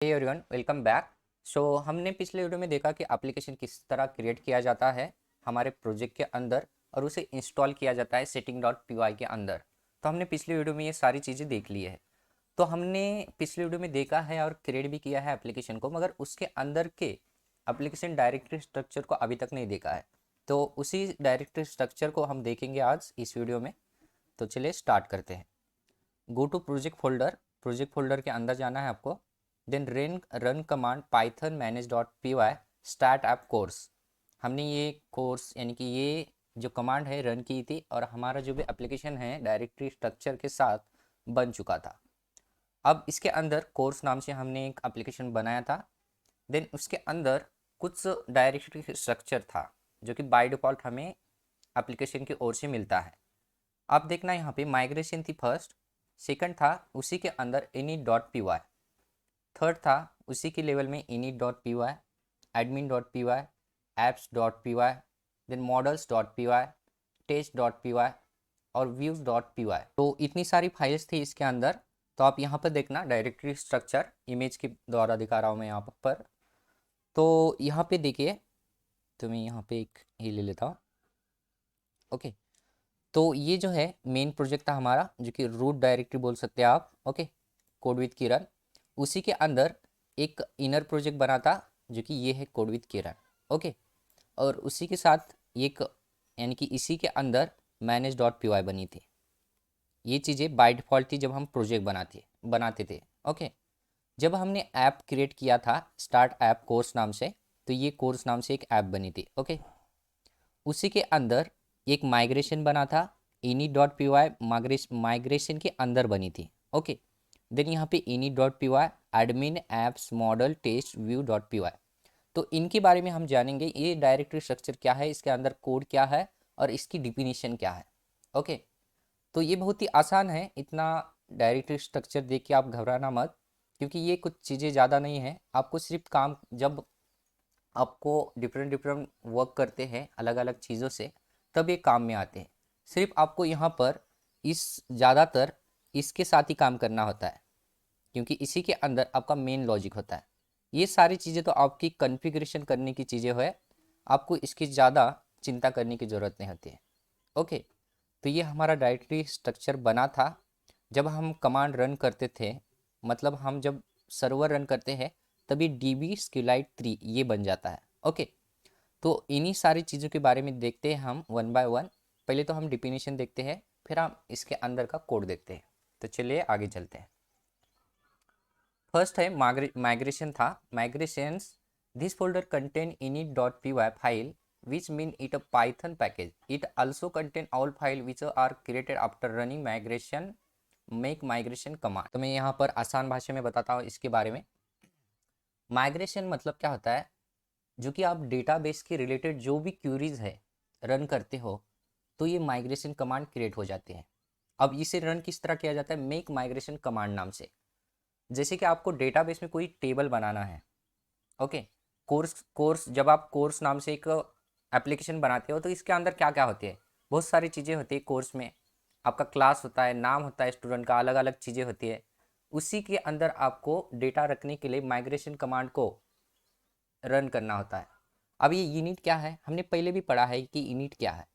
Hey everyone, welcome back. हमने पिछले video में देखा कि एप्लीकेशन किस तरह क्रिएट किया जाता है हमारे प्रोजेक्ट के अंदर और उसे इंस्टॉल किया जाता है setting.py के अंदर। तो हमने पिछले वीडियो में ये सारी चीज़ें देख ली है। तो हमने पिछले वीडियो में देखा है और क्रिएट भी किया है एप्लीकेशन को, मगर उसके अंदर के एप्लीकेशन डायरेक्टरी स्ट्रक्चर को अभी तक नहीं देखा है। तो उसी डायरेक्टरी स्ट्रक्चर को हम देखेंगे आज इस वीडियो में। तो चलिए स्टार्ट करते हैं। गो टू प्रोजेक्ट फोल्डर के अंदर जाना है आपको। Then run command Python manage dot P Y start app course. हमने ये कोर्स यानी कि ये जो कमांड है रन की थी और हमारा जो भी एप्लीकेशन है डायरेक्टरी स्ट्रक्चर के साथ बन चुका था। अब इसके अंदर कोर्स नाम से हमने एक एप्लीकेशन बनाया था। देन उसके अंदर कुछ डायरेक्टरी स्ट्रक्चर था जो कि बाय डिफ़ॉल्ट हमें एप्लीकेशन की ओर से मिलता है। आप देखना यहाँ पे माइग्रेशन थी फर्स्ट, सेकंड था उसी के अंदर init dot P Y, third था उसी के लेवल में init dot P Y, admin dot P Y, apps dot P Y, then models dot P Y, test dot P Y और व्यूज डॉट पी वाई। तो इतनी सारी files थी इसके अंदर। तो आप यहाँ पर देखना डायरेक्टरी स्ट्रक्चर इमेज के द्वारा दिखा रहा हूँ मैं यहाँ पर। तो यहाँ पे देखिए, तो मैं यहाँ पे एक ही ले लेता हूँ। ओके, तो ये जो है मेन प्रोजेक्ट था हमारा जो कि रूट डायरेक्टरी बोल सकते हैं आप। ओके, कोड विद किरण। उसी के अंदर एक इनर प्रोजेक्ट बना था जो कि ये है कोड विद किरण। ओके, और उसी के साथ एक यानी कि इसी के अंदर मैनेज डॉट पी वाई बनी थी। ये चीज़ें बाय डिफ़ॉल्ट थी जब हम प्रोजेक्ट बनाते थे। ओके, जब हमने ऐप क्रिएट किया था स्टार्ट ऐप कोर्स नाम से, तो ये कोर्स नाम से एक ऐप बनी थी। ओके, उसी के अंदर एक माइग्रेशन बना था init dot P Y, migration के अंदर बनी थी। ओके, देन यहाँ पे init dot P Y, admin apps model test view dot P Y. तो इनके बारे में हम जानेंगे, ये डायरेक्टरी स्ट्रक्चर क्या है, इसके अंदर कोड क्या है और इसकी डिफिनीशन क्या है। ओके, तो ये बहुत ही आसान है। इतना डायरेक्टरी स्ट्रक्चर देख के आप घबराना मत, क्योंकि ये कुछ चीज़ें ज़्यादा नहीं है। आपको सिर्फ काम, जब आपको डिफरेंट डिफरेंट वर्क करते हैं अलग अलग चीज़ों से, तब ये काम में आते हैं। सिर्फ आपको यहाँ पर इस ज़्यादातर इसके साथ ही काम करना होता है, क्योंकि इसी के अंदर आपका मेन लॉजिक होता है। ये सारी चीज़ें तो आपकी कॉन्फ़िगरेशन करने की चीज़ें है, आपको इसकी ज़्यादा चिंता करने की ज़रूरत नहीं होती है। ओके, तो ये हमारा डायरेक्टरी स्ट्रक्चर बना था जब हम कमांड रन करते थे। मतलब हम जब सर्वर रन करते हैं तभी db SQLite 3 ये बन जाता है। ओके, तो इन्हीं सारी चीज़ों के बारे में देखते हैं हम वन बाय वन। पहले तो हम डिफिनीशन देखते हैं, फिर हम इसके अंदर का कोड देखते हैं। तो चलिए आगे चलते हैं। फर्स्ट है माइग्रेशन था। Migrations, this folder contain init dot P Y file which mean it a python package. It also contain all file which are created after running migration make migration command। तो मैं यहाँ पर आसान भाषा में बताता हूँ इसके बारे में। माइग्रेशन मतलब क्या होता है, जो कि आप डेटाबेस के रिलेटेड जो भी क्यूरीज है रन करते हो, तो ये माइग्रेशन कमांड क्रिएट हो जाते हैं। अब इसे रन किस तरह किया जाता है, मेक माइग्रेशन कमांड नाम से। जैसे कि आपको डेटाबेस में कोई टेबल बनाना है। ओके, कोर्स कोर्स जब आप कोर्स नाम से एक एप्लीकेशन बनाते हो तो इसके अंदर क्या क्या होती है, बहुत सारी चीज़ें होती है। कोर्स में आपका क्लास होता है, नाम होता है स्टूडेंट का, अलग अलग चीज़ें होती है। उसी के अंदर आपको डेटा रखने के लिए माइग्रेशन कमांड को रन करना होता है। अब ये यूनिट क्या है, हमने पहले भी पढ़ा है कि यूनिट क्या है।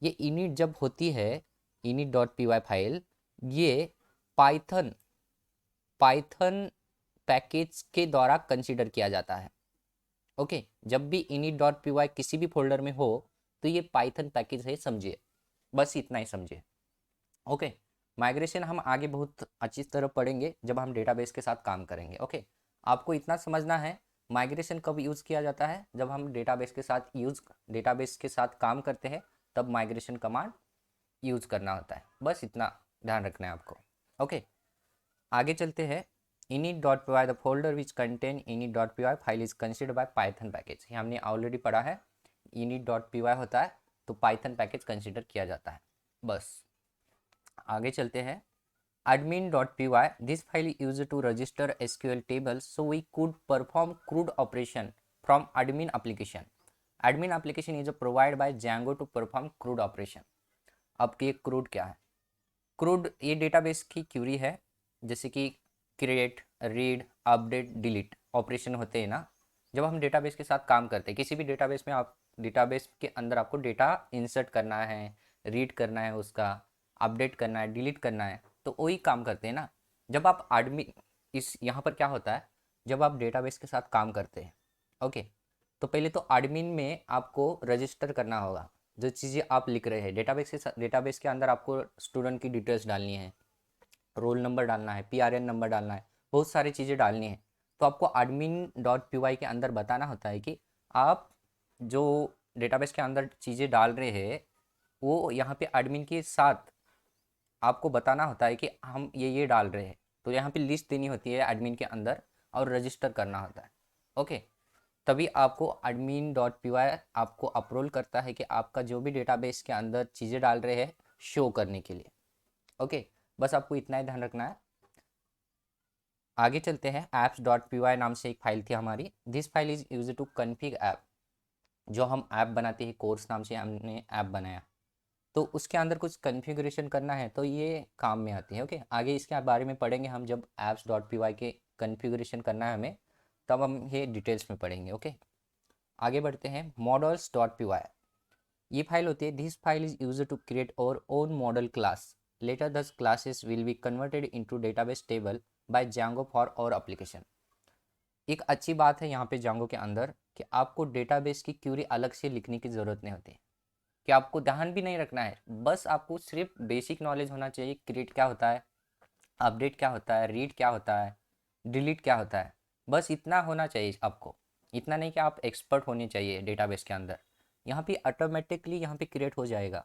ये यूनिट जब होती है init dot P Y file, ये पाइथन पाइथन पैकेज के द्वारा कंसिडर किया जाता है। ओके, जब भी init डॉट पी वाई किसी भी फोल्डर में हो तो ये पाइथन पैकेज है, समझिए, बस इतना ही समझिए। ओके, माइग्रेशन हम आगे बहुत अच्छी तरह पढ़ेंगे जब हम डेटाबेस के साथ काम करेंगे। ओके, आपको इतना समझना है माइग्रेशन कब यूज़ किया जाता है, जब हम डेटाबेस के साथ काम करते हैं तब माइग्रेशन कमांड यूज़ करना होता है। बस इतना ध्यान रखना है आपको। ओके, आगे चलते हैं। init dot P Y, the folder which contain init dot P Y file is consider by Python package. ये हमने ऑलरेडी पढ़ा है। init डॉट पी वाई होता है तो पाइथन पैकेज कंसिडर किया जाता है। बस आगे चलते हैं। admin dot P Y, this file use to register SQL tables so we could perform CRUD operation from admin application. Admin application is provided by Django to perform CRUD operation। अब ये CRUD क्या है? CRUD ये database की Curie है, जैसे कि create, read, update, delete operation होते हैं ना, जब हम डेटाबेस के साथ काम करते हैं, किसी भी डेटाबेस में आप डेटाबेस के अंदर आपको डेटा इंसर्ट करना है, रीड करना है, उसका अपडेट करना है, डिलीट करना है, तो वही काम करते हैं ना। जब आप एडमिन, इस यहाँ पर क्या होता है, जब आप डेटाबेस के साथ काम करते हैं, ओके, तो पहले तो एडमिन में आपको रजिस्टर करना होगा। जो चीज़ें आप लिख रहे हैं डेटाबेस के अंदर आपको स्टूडेंट की डिटेल्स डालनी है, रोल नंबर डालना है, पीआरएन नंबर डालना है, बहुत सारी चीज़ें डालनी है। तो आपको admin.py के अंदर बताना होता है कि आप जो डेटाबेस के अंदर चीज़ें डाल रहे हैं वो यहाँ पे एडमिन के साथ आपको बताना होता है कि हम ये डाल रहे हैं। तो यहाँ पे लिस्ट देनी होती है एडमिन के अंदर और रजिस्टर करना होता है। ओके, तभी आपको admin.py आपको अप्रूवल करता है कि आपका जो भी डेटाबेस के अंदर चीज़ें डाल रहे हैं शो करने के लिए। ओके, बस आपको इतना ही ध्यान रखना है। आगे चलते हैं। apps.py नाम से एक फाइल थी हमारी। This file is use to config app. जो हम ऐप बनाते हैं, कोर्स नाम से हमने ऐप बनाया, तो उसके अंदर कुछ कन्फिग्रेशन करना है तो ये काम में आती है। ओके, आगे इसके बारे में पढ़ेंगे हम, जब apps.py के कन्फिग्रेशन करना है हमें, तब हम ये डिटेल्स में पढ़ेंगे। ओके, आगे बढ़ते हैं। models.py ये फाइल होती है। This file is use to create our own model class. Later these classes will be converted into database table by Django for our application. एक अच्छी बात है यहाँ पे Django के अंदर कि आपको डेटाबेस की क्यूरी अलग से लिखने की ज़रूरत नहीं होती, कि आपको ध्यान भी नहीं रखना है। बस आपको सिर्फ बेसिक नॉलेज होना चाहिए, क्रिएट क्या होता है, अपडेट क्या होता है, रीड क्या होता है, डिलीट क्या होता है, बस इतना होना चाहिए आपको। इतना नहीं कि आप एक्सपर्ट होने चाहिए डेटाबेस के अंदर। यहाँ पे ऑटोमेटिकली यहाँ पे क्रिएट हो जाएगा।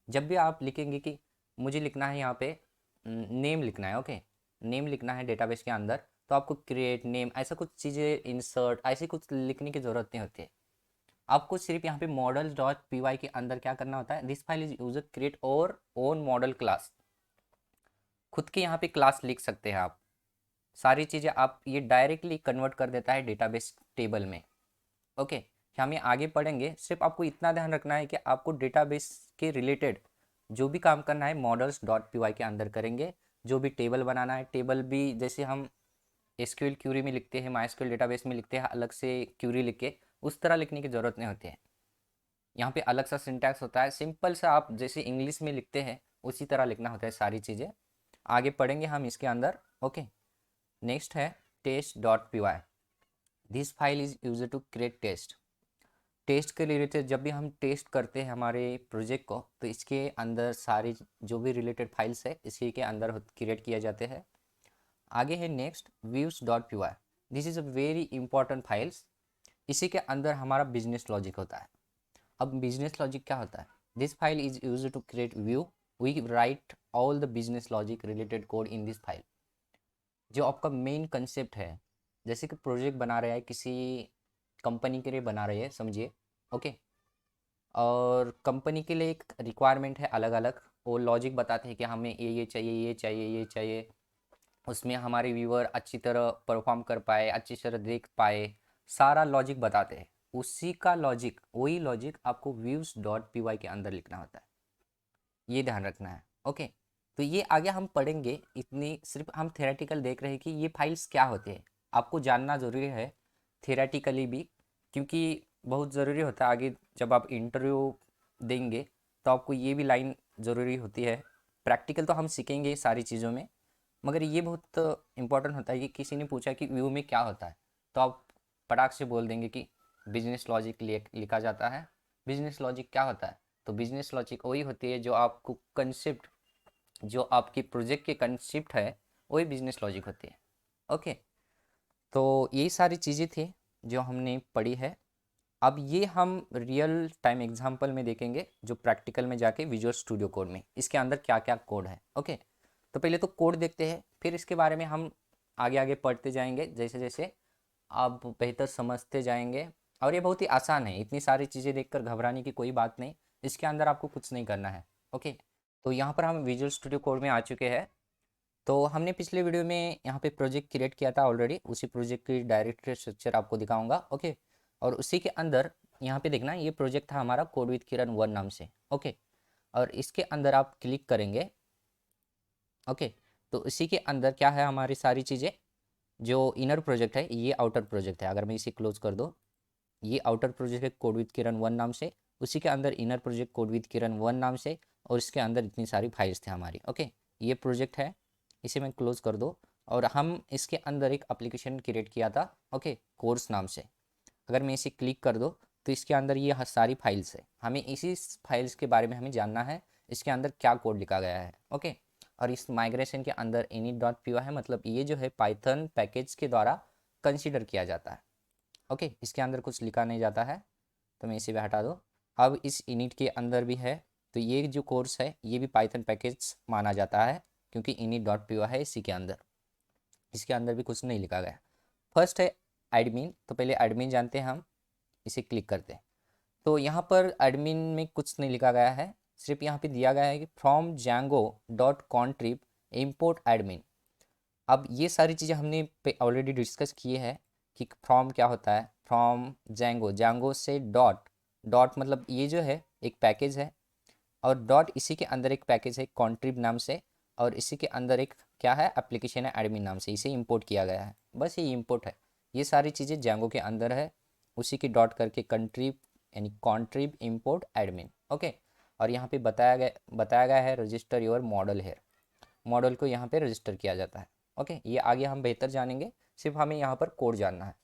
जब भी आप लिखेंगे कि मुझे लिखना है यहाँ पे नेम लिखना है, ओके, नेम लिखना है डेटाबेस के अंदर, तो आपको क्रिएट नेम ऐसा कुछ चीज़ें, इंसर्ट, ऐसी कुछ लिखने की ज़रूरत नहीं होती है। आपको सिर्फ यहाँ पे models.py के अंदर क्या करना होता है, this file is user create our own model class. खुद के यहाँ पे क्लास लिख सकते हैं आप, सारी चीज़ें आप, ये डायरेक्टली कन्वर्ट कर देता है डेटाबेस टेबल में। ओके, हम ये आगे पढ़ेंगे। सिर्फ आपको इतना ध्यान रखना है कि आपको डेटाबेस के रिलेटेड जो भी काम करना है models.py के अंदर करेंगे। जो भी टेबल बनाना है, टेबल भी जैसे हम एसक्यूएल क्यूरी में लिखते हैं, माइस्क्यूएल डेटाबेस में लिखते हैं अलग से क्यूरी लिख के, उस तरह लिखने की ज़रूरत नहीं होती है। यहाँ पे अलग सा सिंटैक्स होता है, सिंपल सा आप जैसे इंग्लिश में लिखते हैं उसी तरह लिखना होता है सारी चीज़ें। आगे पढ़ेंगे हम इसके अंदर। ओके, नेक्स्ट है test.py। This file is use to create test. Test के रिलेटेड जब भी हम टेस्ट करते हैं हमारे प्रोजेक्ट को, तो इसके अंदर सारी जो भी रिलेटेड फाइल्स है इसी के अंदर क्रिएट किया जाते हैं। आगे है next views.py। This is a very important files. इसी के अंदर हमारा बिजनेस लॉजिक होता है। अब बिजनेस लॉजिक क्या होता है, this file is use to create view. We write all the business logic related code in this file. जो आपका मेन कंसेप्ट है, जैसे कि प्रोजेक्ट बना रहे हैं, किसी कंपनी के लिए बना रहे हैं समझिए, ओके, और कंपनी के लिए एक रिक्वायरमेंट है अलग अलग। वो लॉजिक बताते हैं कि हमें ये चाहिए, ये चाहिए, ये चाहिए, उसमें हमारे व्यूअर अच्छी तरह परफॉर्म कर पाए, अच्छी तरह देख पाए, सारा लॉजिक बताते हैं। उसी का लॉजिक, वही लॉजिक आपको views.py के अंदर लिखना होता है, ये ध्यान रखना है। ओके, तो ये आगे हम पढ़ेंगे। इतनी सिर्फ हम थेरेटिकल देख रहे हैं कि ये फाइल्स क्या होते हैं, आपको जानना ज़रूरी है थेरेटिकली भी, क्योंकि बहुत ज़रूरी होता है आगे जब आप इंटरव्यू देंगे तो आपको ये भी लाइन ज़रूरी होती है। प्रैक्टिकल तो हम सीखेंगे सारी चीज़ों में, मगर ये बहुत इंपॉर्टेंट होता है कि किसी ने पूछा कि व्यू में क्या होता है, तो आप पटाख से बोल देंगे कि बिजनेस लॉजिक लिखा जाता है। बिजनेस लॉजिक क्या होता है, तो बिजनेस लॉजिक वही होती है जो आपको कंसेप्ट, जो आपकी प्रोजेक्ट के कंसेप्ट है, वही बिजनेस लॉजिक होती है। ओके, तो यही सारी चीज़ें थी जो हमने पढ़ी है। अब ये हम रियल टाइम एग्जांपल में देखेंगे, जो प्रैक्टिकल में जाके विजुअल स्टूडियो कोड में इसके अंदर क्या क्या कोड है। ओके, तो पहले तो कोड देखते हैं, फिर इसके बारे में हम आगे आगे पढ़ते जाएंगे जैसे जैसे आप बेहतर समझते जाएंगे। और ये बहुत ही आसान है, इतनी सारी चीज़ें देखकर घबराने की कोई बात नहीं। इसके अंदर आपको कुछ नहीं करना है। ओके, तो यहाँ पर हम विजुअल स्टूडियो कोड में आ चुके हैं। तो हमने पिछले वीडियो में यहाँ पे प्रोजेक्ट क्रिएट किया था ऑलरेडी, उसी प्रोजेक्ट की डायरेक्टरी स्ट्रक्चर आपको दिखाऊंगा। ओके, और उसी के अंदर यहाँ पे देखना, ये प्रोजेक्ट था हमारा कोड विद किरण 1 नाम से। ओके, और इसके अंदर आप क्लिक करेंगे। ओके, तो इसी के अंदर क्या है, हमारी सारी चीज़ें जो इनर प्रोजेक्ट है ये आउटर प्रोजेक्ट है। अगर मैं इसे क्लोज कर दूँ, ये आउटर प्रोजेक्ट है कोड विद किरण 1 नाम से, उसी के अंदर इनर प्रोजेक्ट कोड विद किरण 1 नाम से, और इसके अंदर इतनी सारी फाइल्स थे हमारी। ओके, ये प्रोजेक्ट है, इसे मैं क्लोज कर दूँ और हम इसके अंदर एक एप्लीकेशन क्रिएट किया था। ओके, कोर्स नाम से। अगर मैं इसे क्लिक कर दूँ तो इसके अंदर ये सारी फाइल्स है। हमें इसी फाइल्स के बारे में हमें जानना है, इसके अंदर क्या कोड लिखा गया है। ओके, और इस माइग्रेशन के अंदर init.py है, मतलब ये जो है पाइथन पैकेज के द्वारा कंसीडर किया जाता है। ओके, इसके अंदर कुछ लिखा नहीं जाता है, तो मैं इसे भी हटा दूँ। अब इस इनिट के अंदर भी है, तो ये जो कोर्स है ये भी पाइथन पैकेज माना जाता है, क्योंकि init.py है इसी के अंदर। इसके अंदर भी कुछ नहीं लिखा गया। फर्स्ट है एडमिन, तो पहले एडमिन जानते हैं हम, इसे क्लिक करते हैं। तो यहाँ पर एडमिन में कुछ नहीं लिखा गया है, सिर्फ यहाँ पे दिया गया है कि from Django dot contrib import admin. अब ये सारी चीज़ें हमने ऑलरेडी डिस्कस किए हैं कि फ्रॉम क्या होता है। फ्रॉम जैंगो, जैंगो से डॉट, डॉट मतलब ये जो है एक पैकेज है, और डॉट इसी के अंदर एक पैकेज है कॉन्ट्रिब नाम से, और इसी के अंदर एक क्या है एप्लीकेशन है एडमिन नाम से, इसे इंपोर्ट किया गया है। बस ये इंपोर्ट है, ये सारी चीज़ें जैंगो के अंदर है, उसी की डॉट करके कंट्रीब यानी कॉन्ट्रिब इंपोर्ट एडमिन। ओके, और यहाँ पे बताया गया है रजिस्टर योर मॉडल है, मॉडल को यहाँ पे रजिस्टर किया जाता है। ओके, ये आगे हम बेहतर जानेंगे, सिर्फ हमें यहाँ पर कोड जानना है।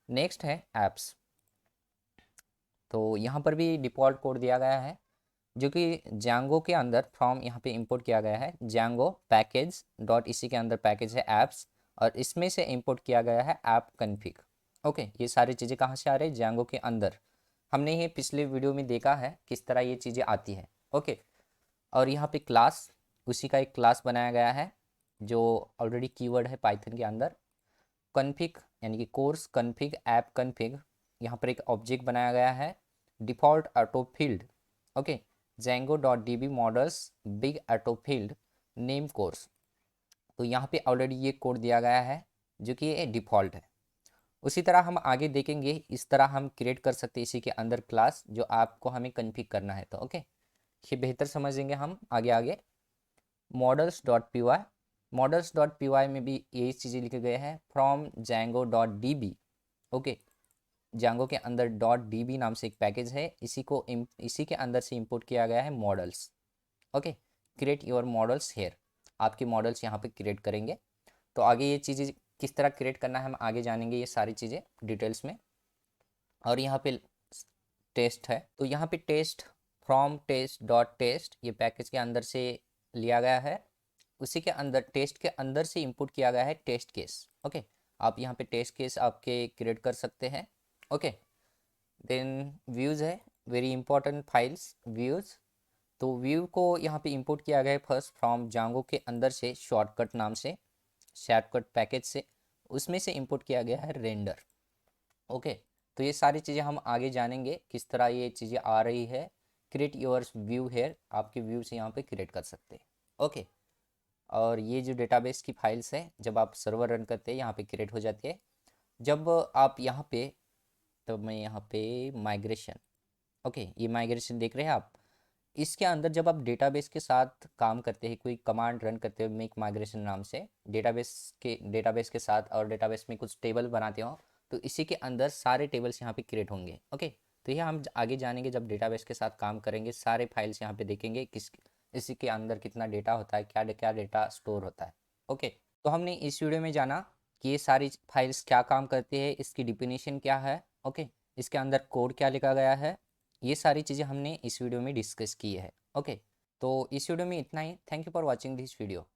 नेक्स्ट है ऐप्स, तो यहाँ पर भी डिफ़ॉल्ट कोड दिया गया है, जो कि जैंगो के अंदर फ्रॉम यहाँ पे इंपोर्ट किया गया है। जैंगो पैकेज डॉट इसी के अंदर पैकेज है ऐप्स, और इसमें से इंपोर्ट किया गया है ऐप कन्फिग। ओके, ये सारी चीज़ें कहाँ से आ रही है, जैंगो के अंदर। हमने ये पिछले वीडियो में देखा है किस तरह ये चीज़ें आती है। ओके, और यहाँ पे क्लास, उसी का एक क्लास बनाया गया है जो ऑलरेडी कीवर्ड है पाइथन के अंदर। कन्फिग यानी कि कोर्स कन्फिग ऐप कन्फिग, यहाँ पर एक ऑब्जेक्ट बनाया गया है default auto field. Okay, Django dot D B models big auto field name course, तो यहाँ पे ऑलरेडी ये कोड दिया गया है जो कि ये डिफ़ॉल्ट है। उसी तरह हम आगे देखेंगे, इस तरह हम क्रिएट कर सकते हैं इसी के अंदर क्लास जो आपको हमें कन्फिग करना है। तो ओके, ये बेहतर समझेंगे हम आगे आगे। Models dot P Y, models dot P Y में भी यही चीज़ें लिखे गए हैं from Django dot D B. Okay, Django के अंदर डॉट डी बी नाम से एक पैकेज है, इसी के अंदर से इंपोर्ट किया गया है models. Okay, create your models here, आपके मॉडल्स यहाँ पे क्रिएट करेंगे। तो आगे ये चीज़ें किस तरह क्रिएट करना है हम आगे जानेंगे, ये सारी चीज़ें डिटेल्स में। और यहाँ पे टेस्ट है, तो यहाँ पे test from test dot test ये पैकेज के अंदर से लिया गया है, उसी के अंदर टेस्ट के अंदर से इंपुट किया गया है टेस्ट केस। ओके, आप यहाँ पे टेस्ट केस आपके क्रिएट कर सकते हैं। ओके, देन व्यूज़ है, वेरी इंपॉर्टेंट फाइल्स व्यूज़। तो व्यू को यहाँ पे इंपोर्ट किया गया है फर्स्ट फ्रॉम जांगो के अंदर से शॉर्टकट नाम से, शॉर्टकट पैकेज से, उसमें से इंपोर्ट किया गया है रेंडर। ओके, तो ये सारी चीज़ें हम आगे जानेंगे किस तरह ये चीज़ें आ रही है। क्रिएट योर व्यू हेयर, आपके व्यू से यहाँ पे क्रिएट कर सकते हैं। ओके, और ये जो डेटाबेस की फाइल्स है जब आप सर्वर रन करते हैं यहाँ पे क्रिएट हो जाती है। जब आप यहाँ पे, तो मैं यहाँ पे माइग्रेशन, ओके ये माइग्रेशन देख रहे हैं आप, इसके अंदर जब आप डेटाबेस के साथ काम करते हैं, कोई कमांड रन करते हो मेक माइग्रेशन नाम से, डेटाबेस के साथ, और डेटाबेस में कुछ टेबल बनाते हो, तो इसी के अंदर सारे टेबल्स यहाँ पे क्रिएट होंगे। ओके, तो ये हम आगे जानेंगे जब डेटाबेस के साथ काम करेंगे, सारे फाइल्स यहाँ पे देखेंगे किस इसी के अंदर कितना डेटा होता है, क्या क्या डेटा स्टोर होता है। ओके, तो हमने इस वीडियो में जाना कि ये सारी फाइल्स क्या काम करती है, इसकी डिफिनीशन क्या है। ओके, इसके अंदर कोड क्या लिखा गया है, ये सारी चीज़ें हमने इस वीडियो में डिस्कस की है। ओके, तो इस वीडियो में इतना ही। Thank you for watching this video.